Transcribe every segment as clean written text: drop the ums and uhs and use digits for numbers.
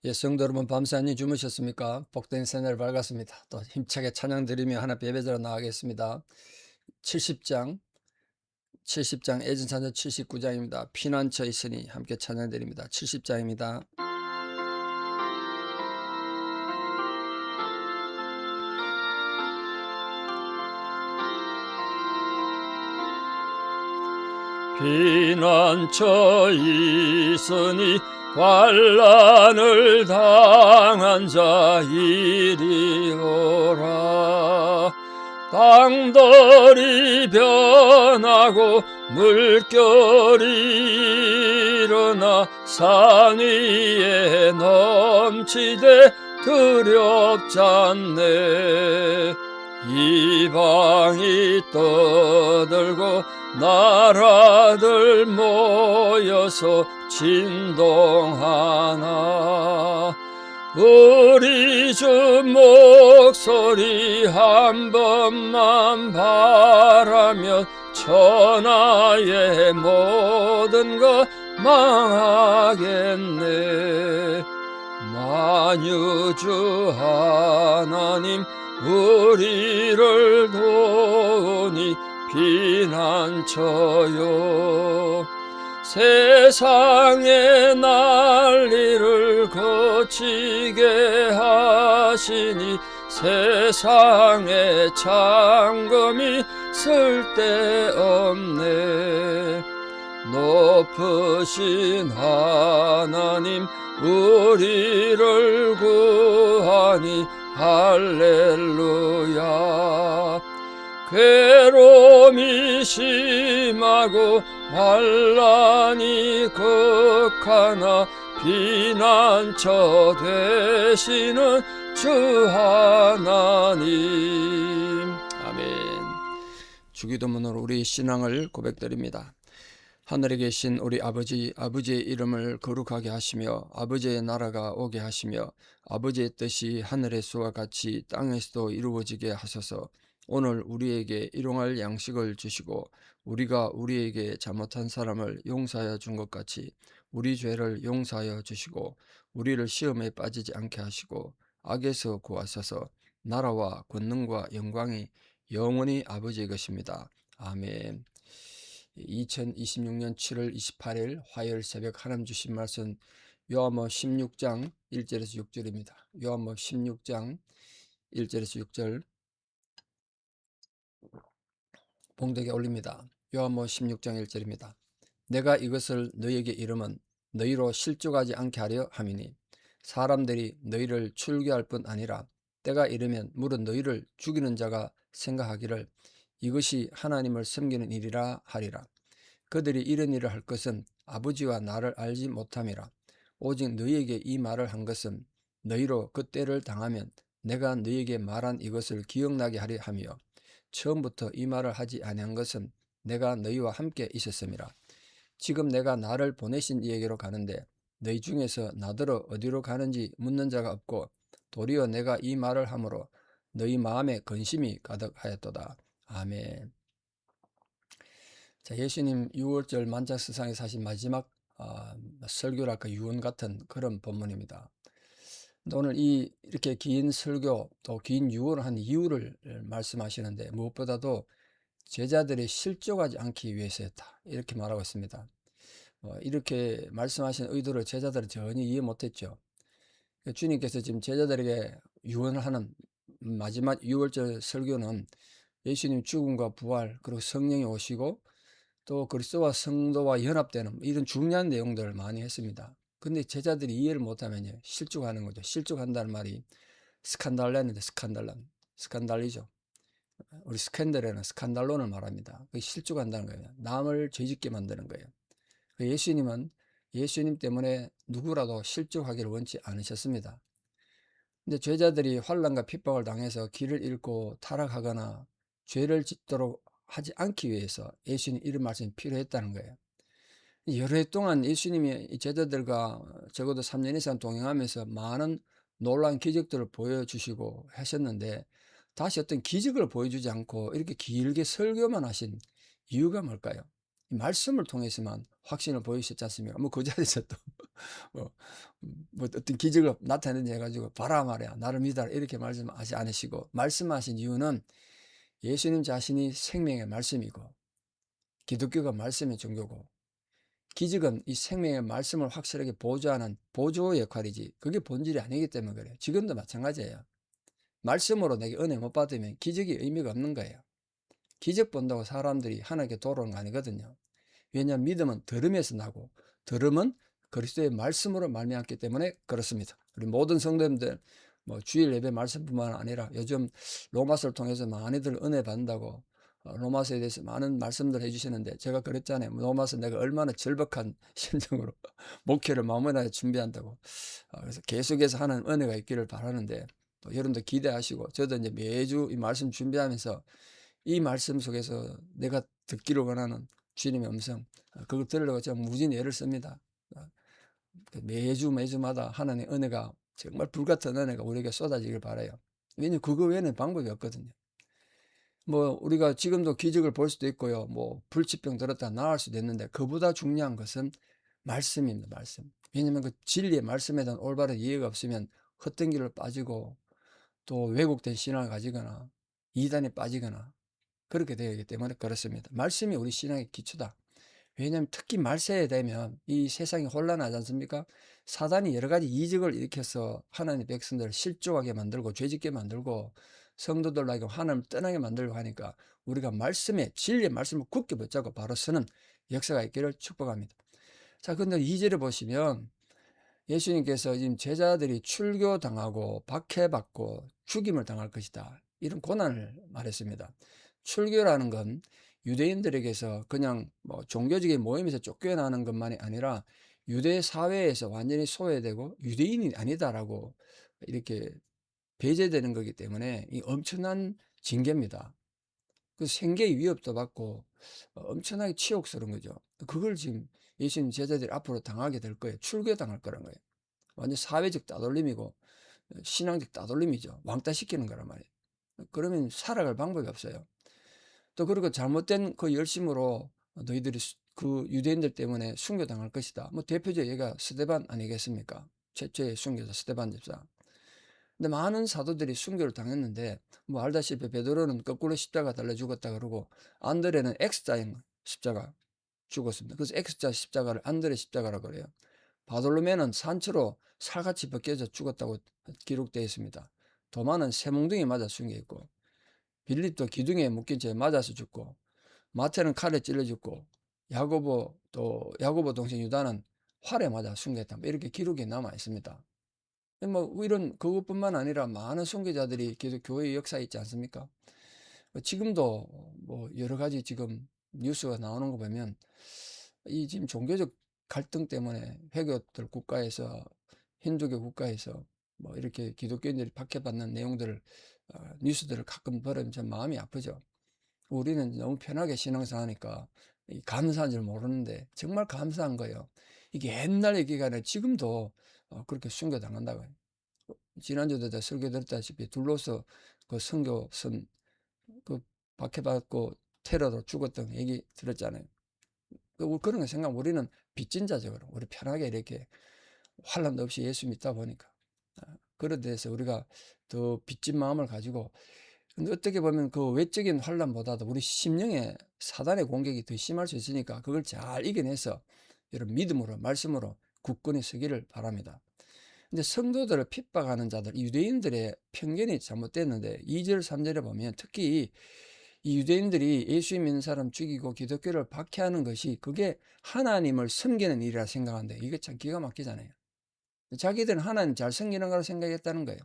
예, 성도 여러분 밤새 안녕히 주무셨습니까? 복된 새날 밝았습니다. 또 힘차게 찬양 드리며 하나님 예배드려 나가겠습니다. 70장, 70장 애전찬송 79장입니다. 피난처 있으니 함께 찬양 드립니다. 70장입니다. 피난처 있으니 환난을 당한 자 이리 오라. 땅들이 변하고 물결이 일어나 산 위에 넘치되 두렵지 않네. 이방이 떠들고 나라들 모여서 진동하나 우리 주 목소리 한 번만 바라면 천하의 모든 것 망하겠네. 만유주 하나님 우리를 도우니 피난처요. 세상의 난리를 거치게 하시니 세상의 창검이 쓸데없네. 높으신 하나님 우리를 구하니 할렐루야. 괴로움이 심하고 환난이 극하나 피난처 되시는 주 하나님. 아멘. 주기도문으로 우리 신앙을 고백드립니다. 하늘에 계신 우리 아버지, 아버지의 이름을 거룩하게 하시며 아버지의 나라가 오게 하시며 아버지의 뜻이 하늘에서와 같이 땅에서도 이루어지게 하소서. 오늘 우리에게 일용할 양식을 주시고 우리가 우리에게 잘못한 사람을 용서하여 준 것 같이 우리 죄를 용서하여 주시고 우리를 시험에 빠지지 않게 하시고 악에서 구하소서. 나라와 권능과 영광이 영원히 아버지의 것입니다. 아멘. 2026년 7월 28일 화요일 새벽 하나님 주신 말씀 요한복음 16장 1절에서 6절입니다. 요한복음 16장 1절에서 6절 봉독에 올립니다. 요한복음 16장 1절입니다. 내가 이것을 너희에게 이름은 너희로 실족하지 않게 하려 함이니 사람들이 너희를 출교할 뿐 아니라 때가 이르면 물은 너희를 죽이는 자가 생각하기를 이것이 하나님을 섬기는 일이라 하리라. 그들이 이런 일을 할 것은 아버지와 나를 알지 못함이라. 오직 너희에게 이 말을 한 것은 너희로 그 때를 당하면 내가 너희에게 말한 이것을 기억나게 하려 하며 처음부터 이 말을 하지 아니한 것은 내가 너희와 함께 있었음이라. 지금 내가 나를 보내신 이에게로 가는데 너희 중에서 나더러 어디로 가는지 묻는 자가 없고 도리어 내가 이 말을 함으로 너희 마음에 근심이 가득하였도다. 아멘. 자, 예수님 6월절 만찬스상에서 하신 마지막 설교랄까 유언 같은 그런 본문입니다. 근데 오늘 이렇게 긴 설교 또 긴 유언을 한 이유를 말씀하시는데 무엇보다도 제자들이 실족하지 않기 위해서였다 이렇게 말하고 있습니다. 이렇게 말씀하신 의도를 제자들은 전혀 이해 못했죠. 주님께서 지금 제자들에게 유언을 하는 마지막 6월절 설교는 예수님 죽음과 부활 그리고 성령이 오시고 또 그리스도와 성도와 연합되는 이런 중요한 내용들을 많이 했습니다. 근데 제자들이 이해를 못하면요 실족하는 거죠. 실족한다는 말이 스칸달라는데 스칸달리죠. 우리 스캔들에는 스칸달론을 말합니다. 그게 실족한다는 거예요. 남을 죄짓게 만드는 거예요. 예수님은 예수님 때문에 누구라도 실족하기를 원치 않으셨습니다. 근데 제자들이 환난과 핍박을 당해서 길을 잃고 타락하거나 죄를 짓도록 하지 않기 위해서 예수님 이런 말씀이 필요했다는 거예요. 여러 해 동안 예수님이 제자들과 적어도 3년 이상 동행하면서 많은 놀라운 기적들을 보여주시고 하셨는데 다시 어떤 기적을 보여주지 않고 이렇게 길게 설교만 하신 이유가 뭘까요? 이 말씀을 통해서만 확신을 보이셨지 않습니까? 그 자리에서 또 뭐, 뭐 어떤 기적을 나타내는지 해가지고 봐라 말이야. 나를 믿어라. 이렇게 말씀하지 않으시고 말씀하신 이유는 예수님 자신이 생명의 말씀이고 기독교가 말씀의 종교고 기적은 이 생명의 말씀을 확실하게 보조하는 보조 역할이지 그게 본질이 아니기 때문에 그래요. 지금도 마찬가지예요. 말씀으로 내게 은혜 못 받으면 기적이 의미가 없는 거예요. 기적 본다고 사람들이 하나님께 돌아오는 거 아니거든요. 왜냐하면 믿음은 들음에서 나고 들음은 그리스도의 말씀으로 말미암기 때문에 그렇습니다. 우리 모든 성도님들 뭐 주일 예배 말씀뿐만 아니라 요즘 로마서를 통해서 많이들 은혜 받는다고 로마서에 대해서 많은 말씀들 해주시는데 제가 그랬잖아요. 로마서 내가 얼마나 절박한 심정으로 목회를 마무리하게 준비한다고. 그래서 계속해서 하는 은혜가 있기를 바라는데 또 여러분도 기대하시고 저도 이제 매주 이 말씀 준비하면서 이 말씀 속에서 내가 듣기를 원하는 주님의 음성 그걸 들으려고 제가 무진 애를 씁니다. 매주마다 하나님의 은혜가 정말 불같은 은혜가 우리에게 쏟아지길 바라요. 왜냐하면 그거 외에는 방법이 없거든요. 뭐 우리가 지금도 기적을 볼 수도 있고요. 뭐 불치병 들었다 나을 수도 있는데 그보다 중요한 것은 말씀입니다. 말씀. 왜냐하면 그 진리의 말씀에 대한 올바른 이해가 없으면 헛된 길로 빠지고 또 왜곡된 신앙을 가지거나 이단에 빠지거나 그렇게 되기 때문에 그렇습니다. 말씀이 우리 신앙의 기초다. 왜냐하면 특히 말세에 되면 이 세상이 혼란하지 않습니까? 사단이 여러 가지 이적을 일으켜서 하나님의 백성들을 실족하게 만들고 죄짓게 만들고 성도들에게 하나님을 떠나게 만들고 하니까 우리가 말씀에 진리의 말씀을 굳게 붙잡고 바로 서는 역사가 있기를 축복합니다. 자, 근데 2절에 보시면 예수님께서 지금 제자들이 출교당하고 박해받고 죽임을 당할 것이다. 이런 고난을 말했습니다. 출교라는 건 유대인들에게서 그냥 뭐 종교적인 모임에서 쫓겨나는 것만이 아니라 유대 사회에서 완전히 소외되고 유대인이 아니다라고 이렇게 배제되는 거기 때문에 이 엄청난 징계입니다. 그 생계의 위협도 받고 엄청나게 치욕스러운 거죠. 그걸 지금 예수님 제자들이 앞으로 당하게 될 거예요. 출교당할 거란 거예요. 완전 사회적 따돌림이고 신앙적 따돌림이죠. 왕따시키는 거란 말이에요. 그러면 살아갈 방법이 없어요. 또 그리고 잘못된 그 열심으로 너희들이 그 유대인들 때문에 순교당할 것이다. 뭐 대표적 얘가 스데반 아니겠습니까? 최초의 순교자 스데반 집사. 근데 많은 사도들이 순교를 당했는데 뭐 알다시피 베드로는 거꾸로 십자가 달려 죽었다 그러고 안드레는 X자인 십자가 죽었습니다. 그래서 X자 십자가를 안드레 십자가라고 그래요. 바돌로메는 산채로 살같이 벗겨져 죽었다고 기록되어 있습니다. 도마는 쇠몽둥이 맞아 순교했고 빌립도 기둥에 묶인 채 맞아서 죽고 마태는 칼에 찔러 죽고 야고보 동생 유다는 활에 맞아 순교했다. 이렇게 기록이 남아 있습니다. 뭐 이런 그것뿐만 아니라 많은 순교자들이 계속 교회의 역사에 있지 않습니까? 지금도 뭐 여러 가지 지금 뉴스가 나오는 거 보면 이 지금 종교적 갈등 때문에 회교들 국가에서 힌두교 국가에서 뭐 이렇게 기독교인들이 박해받는 내용들을 뉴스들을 가끔 보면 참 마음이 아프죠. 우리는 너무 편하게 신앙생활하니까 감사한 줄 모르는데 정말 감사한 거예요. 이게 옛날 얘기가 아니라 지금도 그렇게 순교당한다고요. 지난주도 다 설교 들었다시피 둘로서 그 선교선 그 박해받고 테러로 죽었던 얘기 들었잖아요. 그런 거 생각하면 우리는 빚진 자죠. 우리 편하게 이렇게 환란도 없이 예수 믿다 보니까. 그런 데서 우리가 더 빚진 마음을 가지고 근데 어떻게 보면 그 외적인 환란보다도 우리 심령에 사단의 공격이 더 심할 수 있으니까 그걸 잘 이겨내서 이런 믿음으로 말씀으로 굳건히 서기를 바랍니다. 근데 성도들을 핍박하는 자들, 유대인들의 편견이 잘못됐는데 2절, 3절에 보면 특히 이 유대인들이 예수 믿는 사람 죽이고 기독교를 박해하는 것이 그게 하나님을 섬기는 일이라 생각하는데 이게 참 기가 막히잖아요. 자기들은 하나님 잘 섬기는 거라 생각했다는 거예요.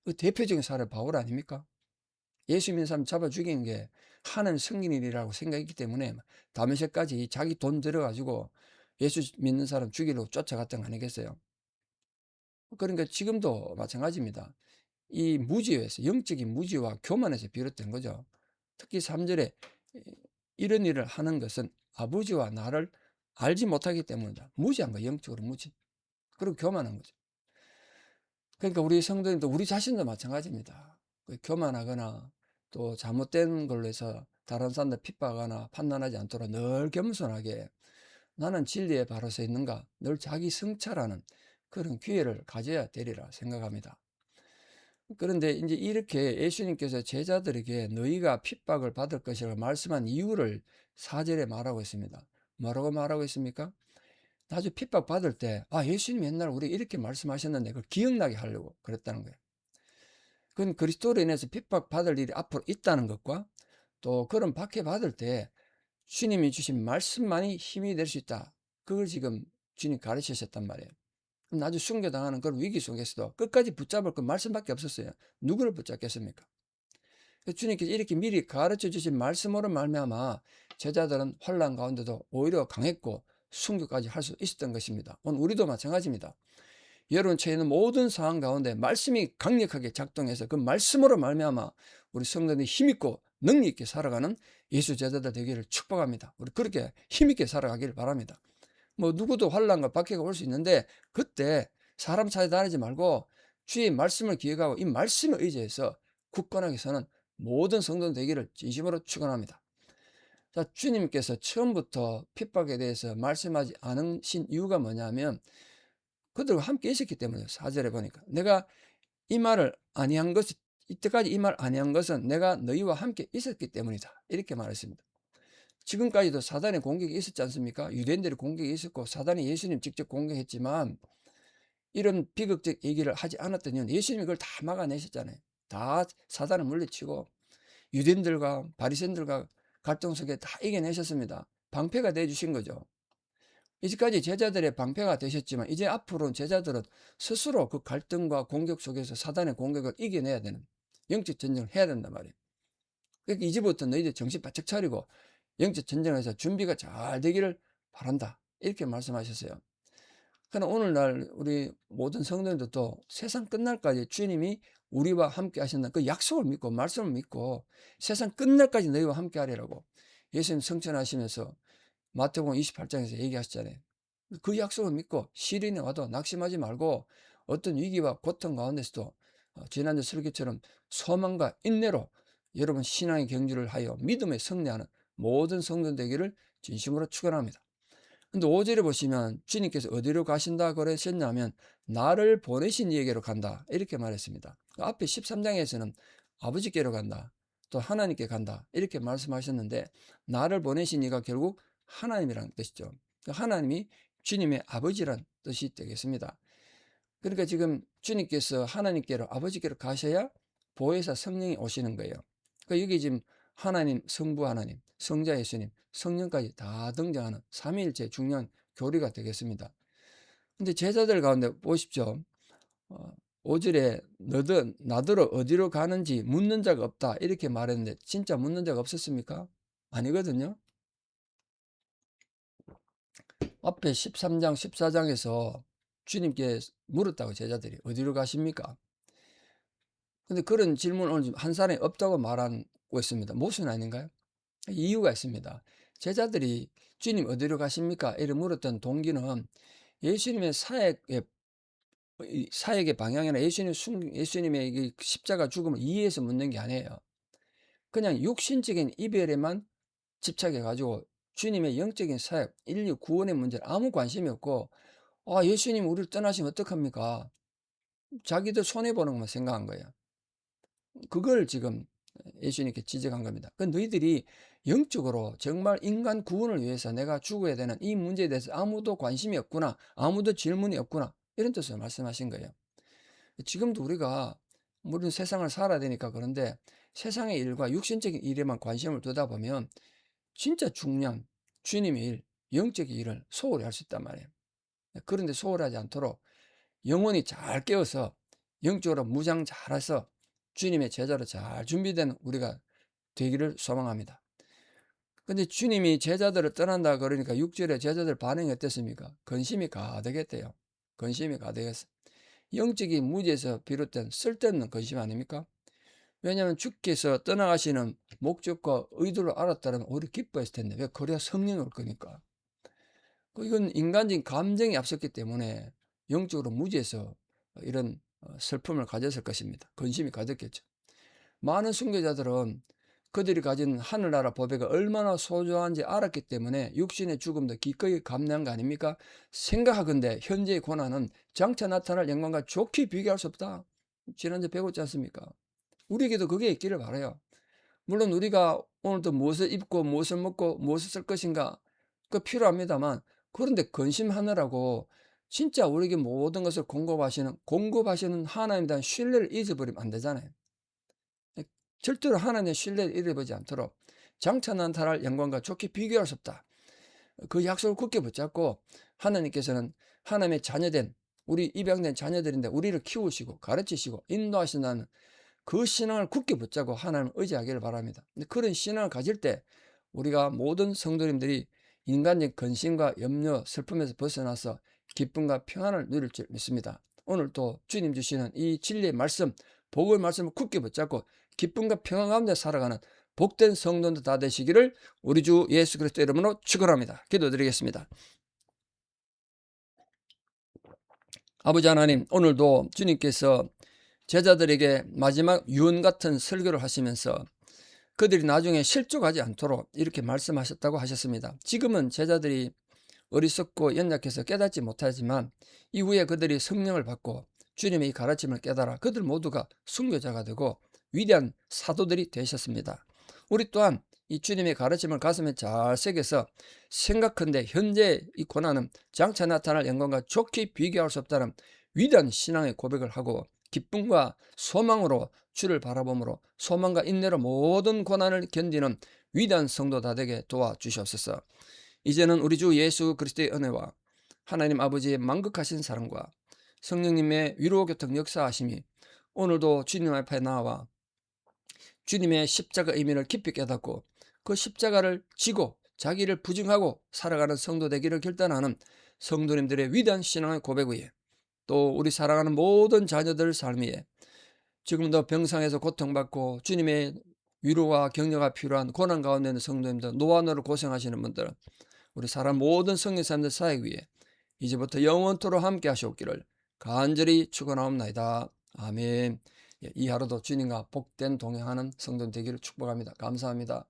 그 대표적인 사례 바울 아닙니까? 예수 믿는 사람 잡아 죽이는 게 하나님 섬기는 일이라고 생각했기 때문에 다메섹까지 자기 돈 들여가지고 예수 믿는 사람 죽이려고 쫓아갔던 거 아니겠어요? 그러니까 지금도 마찬가지입니다. 이 무지에서 영적인 무지와 교만에서 비롯된 거죠. 특히 3절에 이런 일을 하는 것은 아버지와 나를 알지 못하기 때문이다. 무지한 거예요. 영적으로 무지. 그리고 교만한 거죠. 그러니까 우리 성도님도 우리 자신도 마찬가지입니다. 교만하거나 또 잘못된 걸로 해서 다른 사람들 핍박하거나 판단하지 않도록 늘 겸손하게 나는 진리에 바로 서 있는가? 늘 자기 성찰하는 그런 기회를 가져야 되리라 생각합니다. 그런데 이제 이렇게 예수님께서 제자들에게 너희가 핍박을 받을 것이라고 말씀한 이유를 4절에 말하고 있습니다. 뭐라고 말하고 있습니까? 나중에 핍박 받을 때, 예수님 옛날 우리 이렇게 말씀하셨는데 그걸 기억나게 하려고 그랬다는 거예요. 그건 그리스도로 인해서 핍박 받을 일이 앞으로 있다는 것과 또 그런 박해 받을 때 주님이 주신 말씀만이 힘이 될 수 있다. 그걸 지금 주님 가르치셨단 말이에요. 나중에 순교당하는 그런 위기 속에서도 끝까지 붙잡을 그 말씀밖에 없었어요. 누구를 붙잡겠습니까? 주님께서 이렇게 미리 가르쳐 주신 말씀으로 말미암아 제자들은 환난 가운데도 오히려 강했고 순교까지 할 수 있었던 것입니다. 오늘 우리도 마찬가지입니다. 여러분 처해 있는 모든 상황 가운데 말씀이 강력하게 작동해서 그 말씀으로 말미암아 우리 성도들이 힘있고 능력 있게 살아가는 예수 제자들 되기를 축복합니다. 우리 그렇게 힘있게 살아가기를 바랍니다. 뭐 누구도 환난과 박해가 올 수 있는데 그때 사람 찾아다니지 말고 주의 말씀을 기억하고 이 말씀을 의지해서 굳건하게 서는 모든 성도 되기를 진심으로 축원합니다. 자, 주님께서 처음부터 핍박에 대해서 말씀하지 않으신 이유가 뭐냐면 그들과 함께 있었기 때문이에요. 4절에 보니까 내가 이 말을 아니한 것은 이때까지 이 말 아니한 것은 내가 너희와 함께 있었기 때문이다. 이렇게 말했습니다. 지금까지도 사단의 공격이 있었지 않습니까? 유대인들의 공격이 있었고 사단이 예수님 직접 공격했지만 이런 비극적 얘기를 하지 않았던 이유는 예수님이 그걸 다 막아내셨잖아요. 다 사단을 물리치고 유대인들과 바리새인들과 갈등 속에 다 이겨내셨습니다. 방패가 되어주신 거죠. 이제까지 제자들의 방패가 되셨지만 이제 앞으로는 제자들은 스스로 그 갈등과 공격 속에서 사단의 공격을 이겨내야 되는 영적 전쟁을 해야 된단 말이에요. 그러니까 이제부터 너희들 정신 바짝 차리고 영적 전쟁에서 준비가 잘 되기를 바란다. 이렇게 말씀하셨어요. 그러나 오늘날 우리 모든 성도들도 세상 끝날까지 주님이 우리와 함께 하신다는 그 약속을 믿고 말씀을 믿고 세상 끝날까지 너희와 함께 하리라고 예수님 성천하시면서 마태복음 28장에서 얘기하셨잖아요. 그 약속을 믿고 시련이 와도 낙심하지 말고 어떤 위기와 고통 가운데서도 지난주 설교처럼 소망과 인내로 여러분 신앙의 경주를 하여 믿음에 승리하는 모든 성도 되기를 진심으로 축원합니다. 근데 5절에 보시면 주님께서 어디로 가신다 그러셨냐면 나를 보내신 이에게로 간다 이렇게 말했습니다. 앞에 13장에서는 아버지께로 간다 또 하나님께 간다 이렇게 말씀하셨는데 나를 보내신 이가 결국 하나님이라는 뜻이죠. 하나님이 주님의 아버지란 뜻이 되겠습니다. 그러니까 지금 주님께서 하나님께로 아버지께로 가셔야 보혜사 성령이 오시는 거예요. 그러니까 여기 지금 하나님, 성부 하나님, 성자 예수님, 성령까지 다 등장하는 삼위일체 중요한 교리가 되겠습니다. 근데 제자들 가운데 보십시오. 5절에 나더러 어디로 가는지 묻는 자가 없다 이렇게 말했는데 진짜 묻는 자가 없었습니까? 아니거든요. 앞에 13장, 14장에서 주님께 물었다고 제자들이 어디로 가십니까? 근데 그런 질문을 오늘 한 사람이 없다고 말하고 있습니다. 모순 아닌가요? 이유가 있습니다. 제자들이 주님 어디로 가십니까? 이렇게 물었던 동기는 예수님의 사역의 방향이나 예수님의 이 십자가 죽음을 이해해서 묻는 게 아니에요. 그냥 육신적인 이별에만 집착해가지고 주님의 영적인 사역, 인류 구원의 문제에 아무 관심이 없고 예수님 우리를 떠나시면 어떡합니까? 자기들 손해보는 것만 생각한 거예요. 그걸 지금 예수님께 지적한 겁니다. 그 너희들이 영적으로 정말 인간 구원을 위해서 내가 죽어야 되는 이 문제에 대해서 아무도 관심이 없구나. 아무도 질문이 없구나. 이런 뜻으로 말씀하신 거예요. 지금도 우리가 물론 세상을 살아야 되니까 그런데 세상의 일과 육신적인 일에만 관심을 두다 보면 진짜 중요한 주님의 일, 영적인 일을 소홀히 할 수 있단 말이에요. 그런데 소홀히 하지 않도록 영혼이 잘 깨어서 영적으로 무장 잘해서 주님의 제자로 잘 준비된 우리가 되기를 소망합니다. 근데 주님이 제자들을 떠난다 그러니까 6절에 제자들 반응이 어땠습니까? 근심이 가득했대요. 근심이 가득했어. 영적인 무지에서 비롯된 쓸데없는 근심 아닙니까? 왜냐하면 주께서 떠나가시는 목적과 의도를 알았다면 오히려 기뻐했을 텐데 왜 그래야 성령이 올 거니까. 이건 인간적인 감정이 앞섰기 때문에 영적으로 무지해서 이런 슬픔을 가졌을 것입니다. 근심이 가득했죠. 많은 순교자들은 그들이 가진 하늘나라 보배가 얼마나 소중한지 알았기 때문에 육신의 죽음도 기꺼이 감내한 거 아닙니까? 생각하건대 현재의 고난은 장차 나타날 영광과 좋게 비교할 수 없다. 지난주에 배웠지 않습니까? 우리에게도 그게 있기를 바라요. 물론 우리가 오늘도 무엇을 입고 무엇을 먹고 무엇을 쓸 것인가 그 필요합니다만, 그런데 근심하느라고 진짜 우리에게 모든 것을 공급하시는 하나님에 대한 신뢰를 잊어버리면 안 되잖아요. 절대로 하나님의 신뢰를 잃어버리지 않도록 장차 나타날 영광과 좋게 비교할 수 없다. 그 약속을 굳게 붙잡고 하나님께서는 하나님의 자녀된 우리 입양된 자녀들인데 우리를 키우시고 가르치시고 인도하신다는 그 신앙을 굳게 붙잡고 하나님을 의지하기를 바랍니다. 근데 그런 신앙을 가질 때 우리가 모든 성도님들이 인간적 근심과 염려, 슬픔에서 벗어나서 기쁨과 평안을 누릴 줄 믿습니다. 오늘 또 주님 주시는 이 진리의 말씀, 복의 말씀을 굳게 붙잡고 기쁨과 평안 가운데 살아가는 복된 성도들 다 되시기를 우리 주 예수 그리스도 이름으로 축원합니다. 기도드리겠습니다. 아버지 하나님, 오늘도 주님께서 제자들에게 마지막 유언 같은 설교를 하시면서 그들이 나중에 실족하지 않도록 이렇게 말씀하셨다고 하셨습니다. 지금은 제자들이 어리석고 연약해서 깨닫지 못하지만 이후에 그들이 성령을 받고 주님의 이 가르침을 깨달아 그들 모두가 순교자가 되고 위대한 사도들이 되셨습니다. 우리 또한 이 주님의 가르침을 가슴에 잘 새겨서 생각한데 현재 이 고난은 장차 나타날 영광과 좋게 비교할 수 없다는 위대한 신앙의 고백을 하고 기쁨과 소망으로 주를 바라봄으로 소망과 인내로 모든 고난을 견디는 위대한 성도 다 되게 도와주시옵소서. 이제는 우리 주 예수 그리스도의 은혜와 하나님 아버지의 만극하신 사랑과 성령님의 위로교통 역사하심이 오늘도 주님 앞에 나와 주님의 십자가 의미를 깊이 깨닫고 그 십자가를 지고 자기를 부증하고 살아가는 성도 되기를 결단하는 성도님들의 위대한 신앙의 고백 위에 또 우리 사랑하는 모든 자녀들 삶 위에 지금도 병상에서 고통받고 주님의 위로와 격려가 필요한 고난 가운데 있는 성도님들, 노안으로 고생하시는 분들, 우리 사람 모든 성령사님들 사역 위에 이제부터 영원토록 함께 하시옵기를 간절히 축원하옵나이다. 아멘. 이 하루도 주님과 복된 동행하는 성도 되기를 축복합니다. 감사합니다.